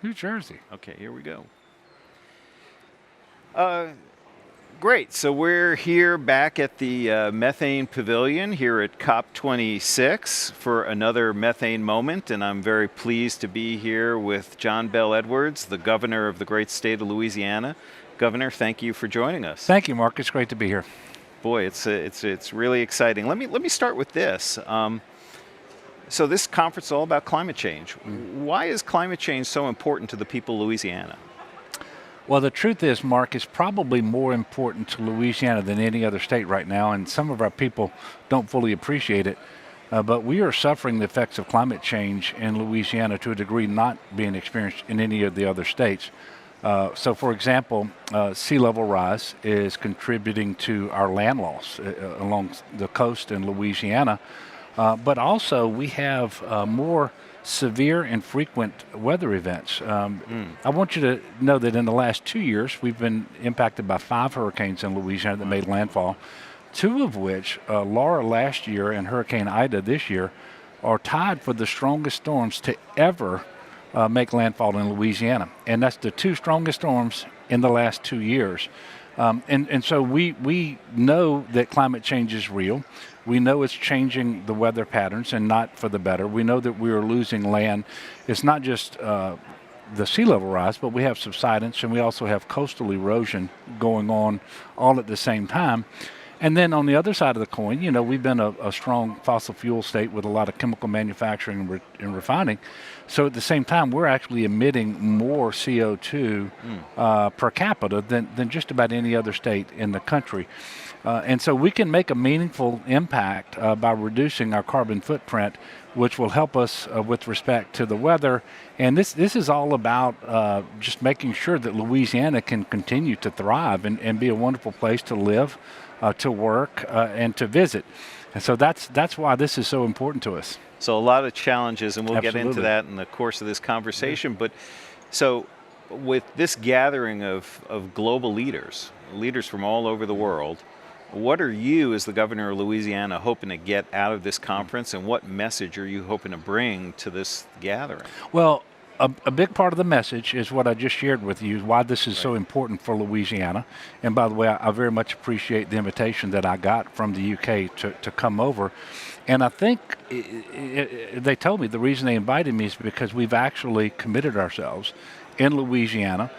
New Jersey. Okay, here we go. Great. So we're here back at the Methane Pavilion here at COP26 for another methane moment, and I'm very pleased to be here with John Bell Edwards, the governor of the great state of Louisiana. Governor, thank you for joining us. Thank you, Mark. It's great to be here. Boy, it's really exciting. Let me start with this. So this conference is all about climate change. Why is climate change so important to the people of Louisiana? Well, the truth is, Mark, it's probably more important to Louisiana than any other state right now, and some of our people don't fully appreciate it. But we are suffering the effects of climate change in Louisiana to a degree not being experienced in any of the other states. So, for example, sea level rise is contributing to our land loss along the coast in Louisiana. But also, we have more severe and frequent weather events. I want you to know that in the last 2 years, we've been impacted by 5 hurricanes in Louisiana that made landfall, 2 of which, Laura last year and Hurricane Ida this year, are tied for the strongest storms to ever make landfall in Louisiana. And that's the 2 strongest storms in the last 2 years. And so we know that climate change is real. We know it's changing the weather patterns and not for the better. We know that we are losing land. It's not just the sea level rise, but we have subsidence and we also have coastal erosion going on all at the same time. And then on the other side of the coin, you know, we've been a strong fossil fuel state with a lot of chemical manufacturing and refining. So at the same time, we're actually emitting more CO2 per capita than just about any other state in the country. And so we can make a meaningful impact by reducing our carbon footprint, which will help us with respect to the weather. And this is all about just making sure that Louisiana can continue to thrive and be a wonderful place to live, to work, and to visit. And so that's why this is so important to us. So a lot of challenges, and we'll Absolutely. get into that in the course of this conversation. But so with this gathering of global leaders from all over the world, what are you, as the governor of Louisiana, hoping to get out of this conference, and what message are you hoping to bring to this gathering? Well, a big part of the message is what I just shared with you, why this is so important for Louisiana. And by the way, I very much appreciate the invitation that I got from the UK to come over. And I think they told me the reason they invited me is because we've actually committed ourselves in Louisiana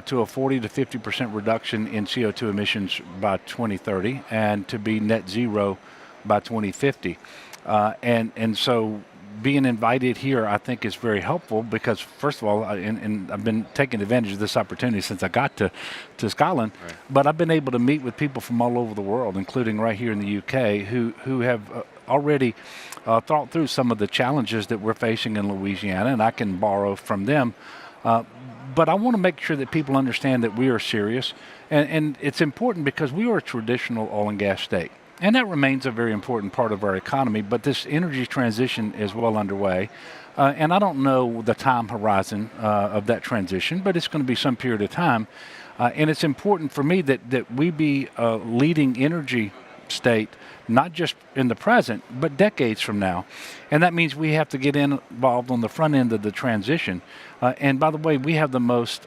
to a 40 to 50% reduction in CO2 emissions by 2030 and to be net zero by 2050. And so being invited here, I think, is very helpful because, first of all, and I've been taking advantage of this opportunity since I got to Scotland, Right. but I've been able to meet with people from all over the world, including right here in the UK, who have already thought through some of the challenges that we're facing in Louisiana, and I can borrow from them. But I want to make sure that people understand that we are serious, and it's important because we are a traditional oil and gas state. And that remains a very important part of our economy, but this energy transition is well underway. And I don't know the time horizon of that transition, but it's going to be some period of time. And it's important for me that we be a leading energy state, not just in the present, but decades from now. And that means we have to get involved on the front end of the transition. And by the way, we have the most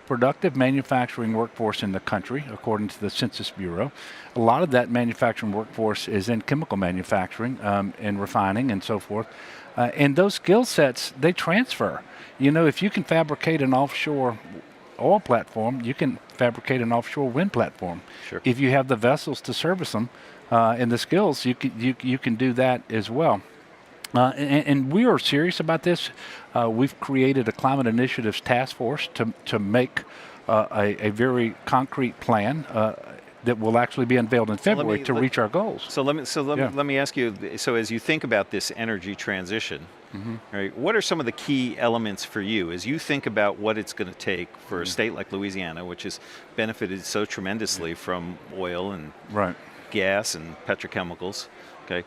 productive manufacturing workforce in the country, according to the Census Bureau. A lot of that manufacturing workforce is in chemical manufacturing and refining and so forth. And those skill sets, they transfer. You know, if you can fabricate an offshore oil platform, you can fabricate an offshore wind platform. Sure. If you have the vessels to service them and the skills, you can do that as well. And we are serious about this. We've created a climate initiatives task force to make a very concrete plan that will actually be unveiled in February to reach our goals. So let me ask you. So as you think about this energy transition, right? What are some of the key elements for you as you think about what it's going to take for a state like Louisiana, which has benefited so tremendously from oil and Right. gas and petrochemicals? Okay.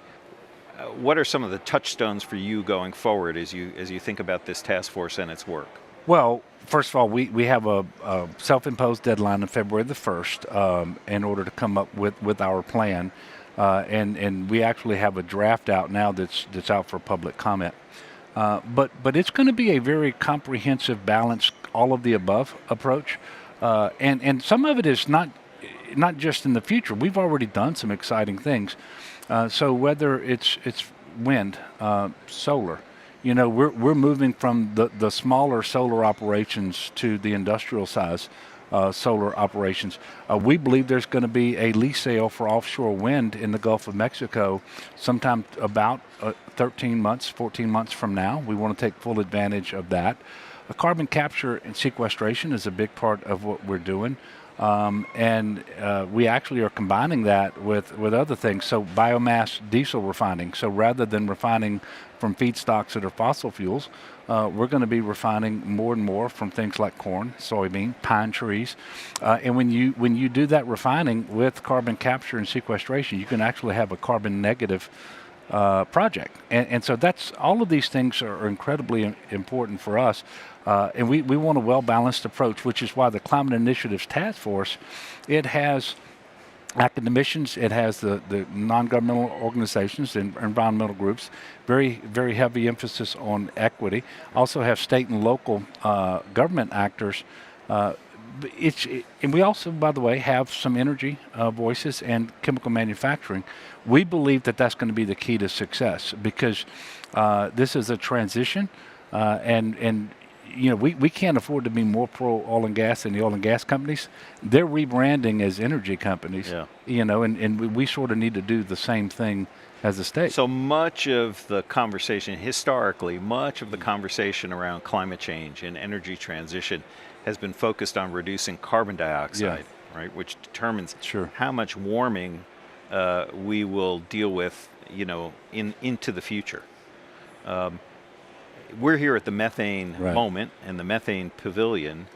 What are some of the touchstones for you going forward as you think about this task force and its work? Well, first of all, we have a self-imposed deadline of February the 1st in order to come up with our plan. And we actually have a draft out now that's out for public comment. But it's going to be a very comprehensive, balanced, all of the above approach, and some of it is not just in the future. We've already done some exciting things. So whether it's wind, solar, we're moving from the smaller solar operations to the industrial size solar operations. We believe there's going to be a lease sale for offshore wind in the Gulf of Mexico sometime about 13 months, 14 months from now. We want to take full advantage of that. Carbon capture and sequestration is a big part of what we're doing. And we actually are combining that with other things. So biomass diesel refining. So rather than refining from feedstocks that are fossil fuels, we're going to be refining more and more from things like corn, soybean, pine trees. And when you do that refining with carbon capture and sequestration, you can actually have a carbon negative project. And so that's all of these things are incredibly important for us. And we want a well-balanced approach, which is why the Climate Initiatives Task Force, it has academicians, it has the non-governmental organizations and environmental groups, very, very heavy emphasis on equity. Also have state and local government actors. And we also, by the way, have some energy voices and chemical manufacturing. We believe that that's going to be the key to success because this is a transition, and we can't afford to be more pro oil and gas than the oil and gas companies. They're rebranding as energy companies, and we sort of need to do the same thing as a state. So much of the conversation, historically, much of the conversation around climate change and energy transition has been focused on reducing carbon dioxide, right, which determines how much warming we will deal with, into the future. We're here at the methane moment and the methane pavilion,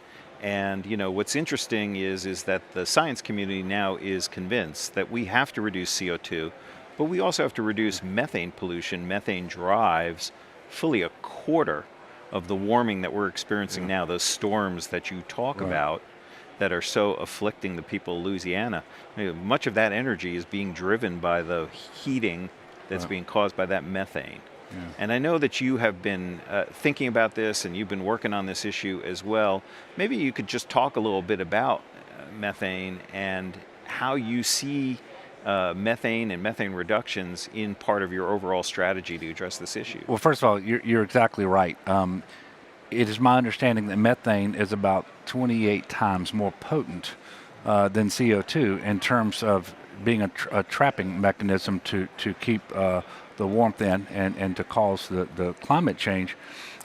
and what's interesting is that the science community now is convinced that we have to reduce CO2, but we also have to reduce methane pollution. Methane drives fully a quarter of the warming that we're experiencing now, those storms that you talk about that are so afflicting the people of Louisiana. Much of that energy is being driven by the heating that's being caused by that methane. And I know that you have been thinking about this and you've been working on this issue as well. Maybe you could just talk a little bit about methane and how you see methane and methane reductions in part of your overall strategy to address this issue. Well, first of all, you're exactly right. It is my understanding that methane is about 28 times more potent than CO2 in terms of being a trapping mechanism to keep the warmth in and to cause the climate change.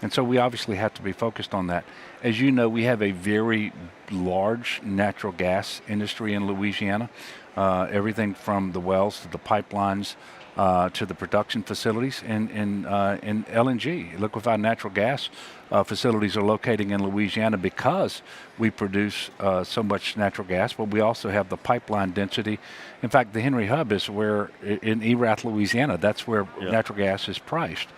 And so we obviously have to be focused on that. As you know, we have a very large natural gas industry in Louisiana. Everything from the wells to the pipelines to the production facilities and LNG, liquefied natural gas facilities are located in Louisiana because we produce so much natural gas, but we also have the pipeline density. In fact, the Henry Hub is where, in Erath, Louisiana, that's where natural gas is priced.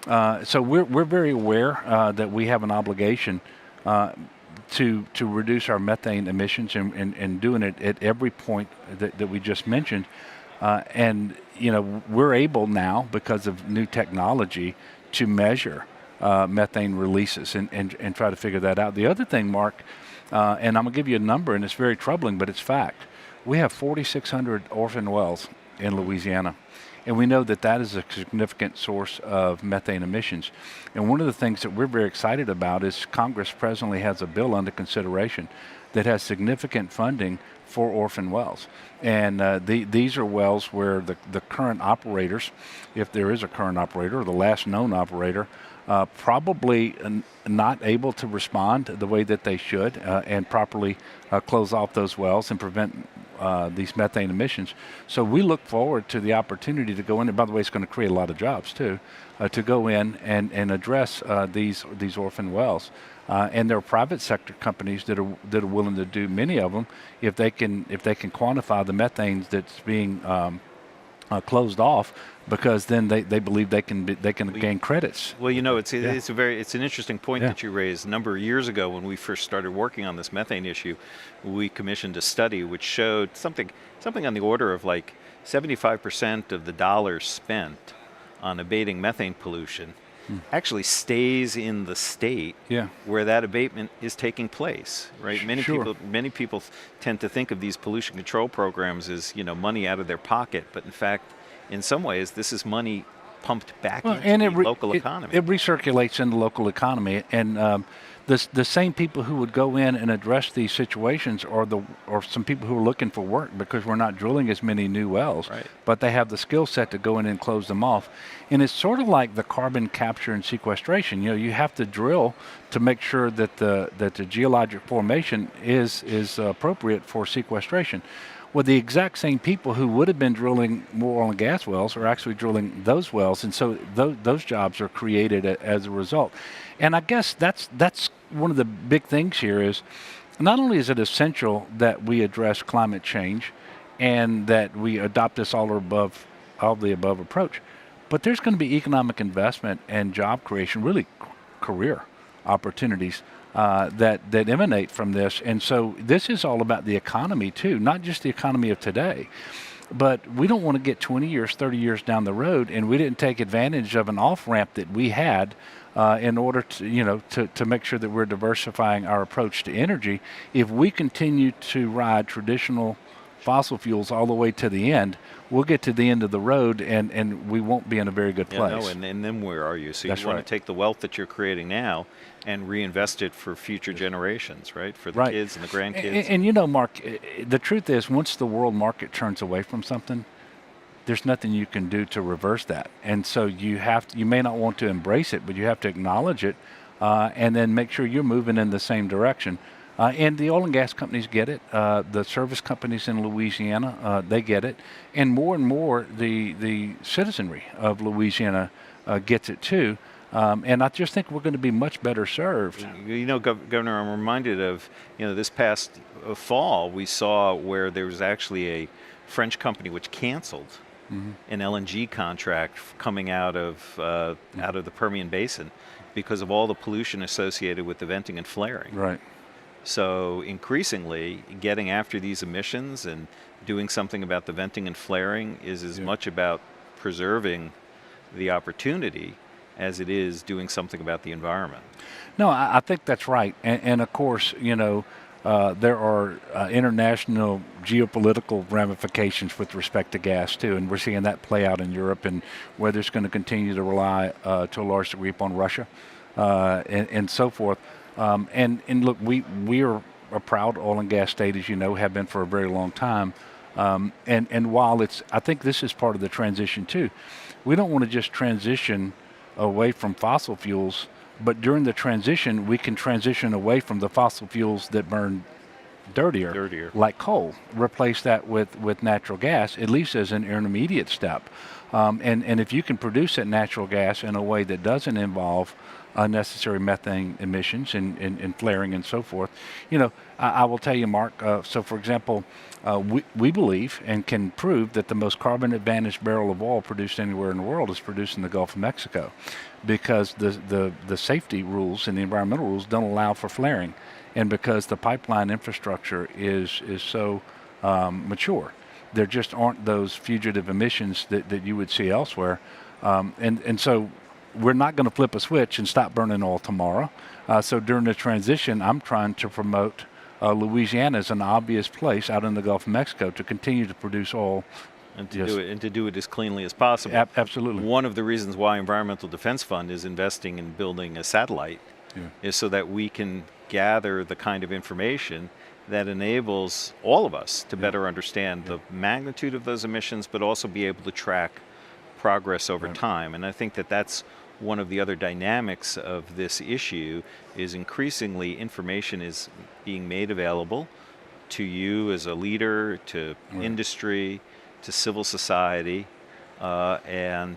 So we're very aware that we have an obligation to reduce our methane emissions and doing it at every point that we just mentioned. And we're able now, because of new technology, to measure methane releases and try to figure that out. The other thing, Mark, and I'm going to give you a number, and it's very troubling, but it's fact. We have 4,600 orphan wells in Louisiana. And we know that that is a significant source of methane emissions. And one of the things that we're very excited about is Congress presently has a bill under consideration that has significant funding for orphan wells. And these are wells where the current operators, if there is a current operator or the last known operator, probably not able to respond the way that they should and properly close off those wells and prevent these methane emissions. So we look forward to the opportunity to go in, and by the way, it's going to create a lot of jobs too, to go in and address these orphan wells. And there are private sector companies that are willing to do many of them if they can quantify the methane that's being closed off, because then they believe they can gain credits. Well, it's an interesting point that you raised. A number of years ago, when we first started working on this methane issue, we commissioned a study which showed something on the order of like 75% of the dollars spent on abating methane pollution actually stays in the state Yeah. where that abatement is taking place, right? Sure. Many people tend to think of these pollution control programs as, money out of their pocket, but in fact, in some ways, this is money pumped back Well, into and the local economy. it recirculates in the local economy, and the same people who would go in and address these situations are some people who are looking for work because we're not drilling as many new wells, Right. but they have the skill set to go in and close them off. And it's sort of like the carbon capture and sequestration. You have to drill to make sure that the geologic formation is appropriate for sequestration. Well, the exact same people who would have been drilling more oil and gas wells are actually drilling those wells, and so those jobs are created as a result. And I guess that's one of the big things here is not only is it essential that we address climate change and that we adopt this all the above approach, but there's going to be economic investment and job creation, really career opportunities that emanate from this. And so this is all about the economy too, not just the economy of today. But we don't want to get 20 years, 30 years down the road, and we didn't take advantage of an off-ramp that we had in order to make sure that we're diversifying our approach to energy. If we continue to ride traditional fossil fuels all the way to the end, we'll get to the end of the road and we won't be in a very good place. Yeah, no, and then where are you? So That's you want right. to take the wealth that you're creating now and reinvest it for future generations, right? For the Right. kids and the grandkids. And Mark, the truth is, once the world market turns away from something, there's nothing you can do to reverse that. And so you may not want to embrace it, but you have to acknowledge it, and then make sure you're moving in the same direction. And the oil and gas companies get it. The service companies in Louisiana, they get it. And more, the citizenry of Louisiana gets it too. And I just think we're going to be much better served. Governor, I'm reminded of, this past fall, we saw where there was actually a French company which canceled an LNG contract coming out of the Permian Basin because of all the pollution associated with the venting and flaring. Right. So increasingly, getting after these emissions and doing something about the venting and flaring is as much about preserving the opportunity as it is doing something about the environment. No, I think that's right. And of course, there are international geopolitical ramifications with respect to gas too, and we're seeing that play out in Europe, and whether it's going to continue to rely to a large degree upon Russia and so forth. And look, we are a proud oil and gas state, as you know, have been for a very long time. And while I think this is part of the transition too. We don't want to just transition away from fossil fuels, but during the transition, we can transition away from the fossil fuels that burn dirtier, like coal. Replace that with natural gas, at least as an intermediate step. And if you can produce that natural gas in a way that doesn't involve unnecessary methane emissions and flaring and so forth, I will tell you, Mark, so for example, we believe and can prove that the most carbon advantaged barrel of oil produced anywhere in the world is produced in the Gulf of Mexico, because the safety rules and the environmental rules don't allow for flaring, and because the pipeline infrastructure is so mature. There just aren't those fugitive emissions that you would see elsewhere. And so we're not going to flip a switch and stop burning oil tomorrow. So during the transition, I'm trying to promote Louisiana as an obvious place out in the Gulf of Mexico to continue to produce oil. And to do it as cleanly as possible. Absolutely. One of the reasons why Environmental Defense Fund is investing in building a satellite is so that we can gather the kind of information that enables all of us to better understand the magnitude of those emissions, but also be able to track progress over time. And I think that that's one of the other dynamics of this issue is increasingly information is being made available to you as a leader, to industry, to civil society, and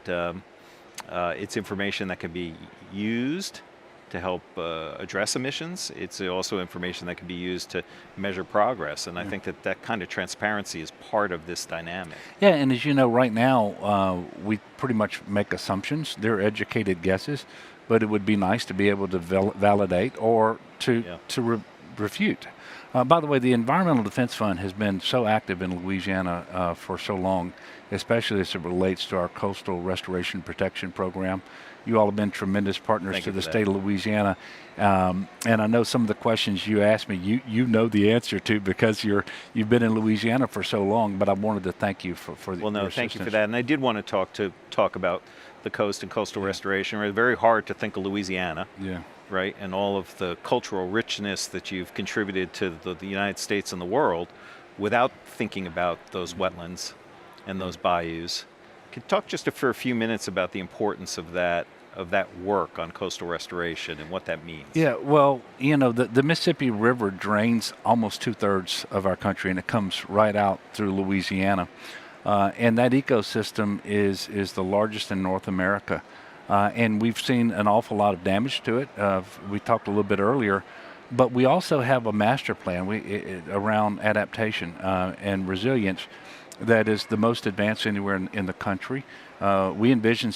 it's information that can be used to help address emissions. It's also information that can be used to measure progress, and I think that kind of transparency is part of this dynamic. Yeah, and as you know, right now, we pretty much make assumptions. They're educated guesses, but it would be nice to be able to validate or to refute. By the way, the Environmental Defense Fund has been so active in Louisiana for so long, especially as it relates to our coastal restoration protection program. You all have been tremendous partners Thank to you the for that. state of Louisiana. And I know some of the questions you asked me, you know the answer to because you've been in Louisiana for so long. But I wanted to thank you for Well, no, your thank you for assistance. that. And I did want to talk about the coast and coastal restoration. It's very hard to think of Louisiana, Yeah. right, and all of the cultural richness that you've contributed to the United States and the world without thinking about those wetlands and those bayous. Can you talk just for a few minutes about the importance of that work on coastal restoration and what that means? Yeah, well, the Mississippi River drains almost 2/3 of our country, and it comes right out through Louisiana. And that ecosystem is the largest in North America. And we've seen an awful lot of damage to it. We talked a little bit earlier, but we also have a master plan around adaptation and resilience that is the most advanced anywhere in the country. We envision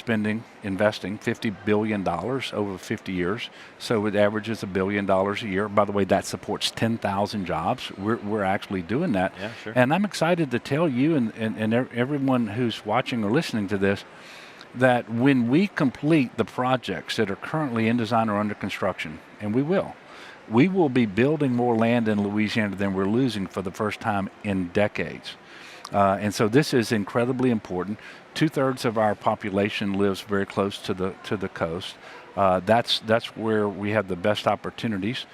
investing $50 billion over 50 years, so it averages $1 billion a year. By the way, that supports 10,000 jobs. We're actually doing that. Yeah, sure. And I'm excited to tell you and everyone who's watching or listening to this that when we complete the projects that are currently in design or under construction, and we will be building more land in Louisiana than we're losing for the first time in decades. And so this is incredibly important. 2/3 of our population lives very close to the coast. That's where we have the best opportunities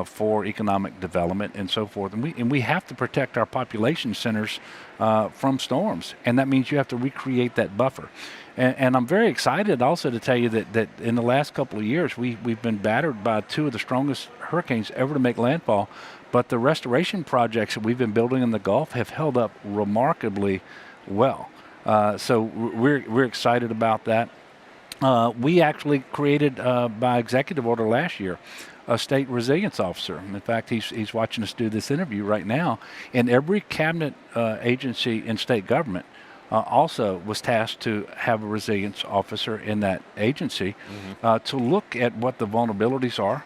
for economic development and so forth. And we have to protect our population centers from storms, and that means you have to recreate that buffer. And I'm very excited also to tell you that in the last couple of years we've been battered by two of the strongest hurricanes ever to make landfall. But the restoration projects that we've been building in the Gulf have held up remarkably well. So we're excited about that. We actually created by executive order last year a state resilience officer. In fact, he's watching us do this interview right now. And every cabinet agency in state government also was tasked to have a resilience officer in that agency to look at what the vulnerabilities are.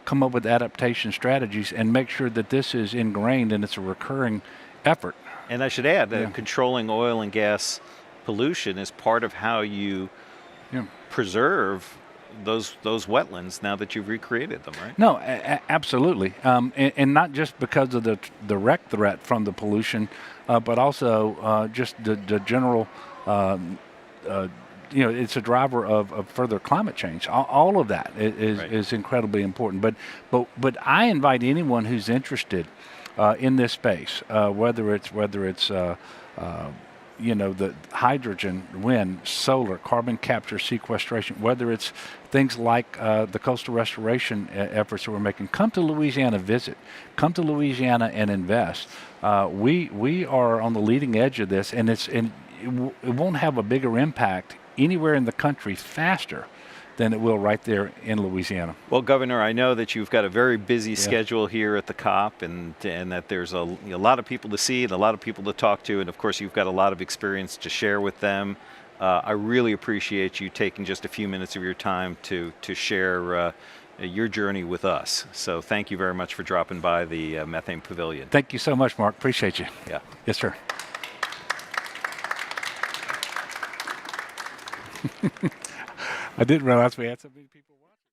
Come up with adaptation strategies and make sure that this is ingrained and it's a recurring effort. And I should add that controlling oil and gas pollution is part of how you preserve those wetlands now that you've recreated them, right? No, absolutely, and not just because of the direct threat from the pollution, but also just the general. It's a driver of further climate change. All of that is incredibly important. But I invite anyone who's interested in this space, whether it's the hydrogen, wind, solar, carbon capture, sequestration, whether it's things like the coastal restoration efforts that we're making. Come to Louisiana, visit. Come to Louisiana and invest. We are on the leading edge of this, and it won't have a bigger impact anywhere in the country faster than it will right there in Louisiana. Well, Governor, I know that you've got a very busy schedule here at the COP, and that there's a lot of people to see and a lot of people to talk to, and of course you've got a lot of experience to share with them. I really appreciate you taking just a few minutes of your time to share your journey with us. So thank you very much for dropping by the Methane Pavilion. Thank you so much, Mark. Appreciate you. Yeah. Yes, sir. I didn't realize we had so many people watching.